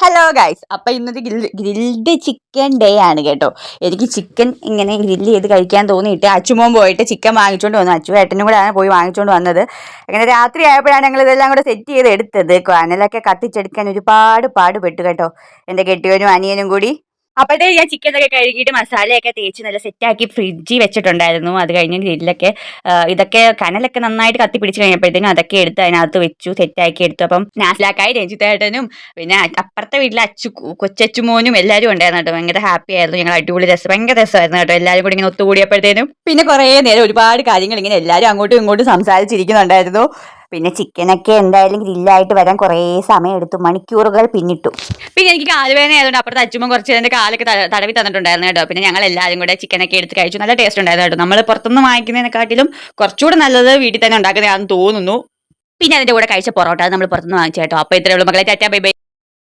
Hello guys, അപ്പൊ ഇന്നത്തെ grilled chicken day ആണ് കേട്ടോ. എനിക്ക് ചിക്കൻ ഇങ്ങനെ ഗ്രില്ല് ചെയ്ത് കഴിക്കാൻ തോന്നിയിട്ട് അച്ചുമോൻ പോയിട്ട് ചിക്കൻ വാങ്ങിച്ചുകൊണ്ട് വന്നു. അച്ചു ഏട്ടനും കൂടെ ആണ് പോയി വാങ്ങിച്ചുകൊണ്ട് വന്നത്. അങ്ങനെ രാത്രി ആയപ്പോഴാണ് ഞങ്ങൾ ഇതെല്ലാം കൂടെ സെറ്റ് ചെയ്ത് എടുത്തത്. കനലൊക്കെ കത്തിച്ചെടുക്കാൻ ഒരുപാട് പാടുപെട്ടു കേട്ടോ, എൻ്റെ കെട്ടിയവനും അനിയനും കൂടി. അപ്പോഴത്തെ ഞാൻ ചിക്കനൊക്കെ കഴുകിയിട്ട് മസാലയൊക്കെ തേച്ച് നല്ല സെറ്റാക്കി ഫ്രിഡ്ജിൽ വെച്ചിട്ടുണ്ടായിരുന്നു. അത് കഴിഞ്ഞ് ഗ്രില്ലൊക്കെ ഇതൊക്കെ കനലൊക്കെ നന്നായിട്ട് കത്തി പിടിച്ച് കഴിഞ്ഞപ്പോഴത്തേനും അതൊക്കെ എടുത്ത് അതിനകത്ത് വെച്ചു, സെറ്റാക്കി എടുത്തു. അപ്പം നാസിലാക്കായി, രഞ്ജിത്തേട്ടനും പിന്നെ അപ്പുറത്തെ വീട്ടിലെ കൊച്ചച്ചുമോനും എല്ലാവരും ഉണ്ടായിരുന്നു കേട്ടോ. ഭയങ്കര ഹാപ്പി ആയിരുന്നു. ഞങ്ങൾ അടിപൊളി രസം, ഭയങ്കര രസമായിരുന്നു കേട്ടോ. എല്ലാവരും കൂടി ഇങ്ങനെ ഒത്തുകൂടിയപ്പോഴത്തേനും പിന്നെ കുറേ നേരം ഒരുപാട് കാര്യങ്ങൾ ഇങ്ങനെ എല്ലാവരും അങ്ങോട്ടും ഇങ്ങോട്ടും സംസാരിച്ചിരിക്കുന്നുണ്ടായിരുന്നു. പിന്നെ ചിക്കനൊക്കെ എന്തായാലും ഗ്രില്ലായിട്ട് വരാൻ കുറേ സമയം എടുത്തു, മണിക്കൂറുകൾ പിന്നിട്ടു. പിന്നെ എനിക്ക് കാലുവേദന ആയതുകൊണ്ട് അപ്പുറത്തെ അച്ചുമ്മ കുറച്ച് എൻ്റെ കാലൊക്കെ തടവി തന്നിട്ടുണ്ടായിരുന്നു കേട്ടോ. പിന്നെ ഞങ്ങൾ എല്ലാവരും കൂടെ ചിക്കനൊക്കെ എടുത്ത് കഴിച്ചു. നല്ല ടേസ്റ്റ് ഉണ്ടായിരുന്നു കേട്ടോ. നമ്മൾ പുറത്തുനിന്ന് വാങ്ങിക്കുന്നതിനെക്കാട്ടിലും കുറച്ചുകൂടെ നല്ലത് വീട്ടിൽ തന്നെ ഉണ്ടാക്കുന്നതാണെന്ന് തോന്നുന്നു. പിന്നെ അതിൻ്റെ കൂടെ കഴിച്ച പൊറോട്ട നമ്മൾ പുറത്തുനിന്ന് വാങ്ങിച്ചു കേട്ടോ. അപ്പോൾ ഇത്രയേ ഉള്ളൂ മക്കളെ, ടാറ്റാ ബൈ ബൈ.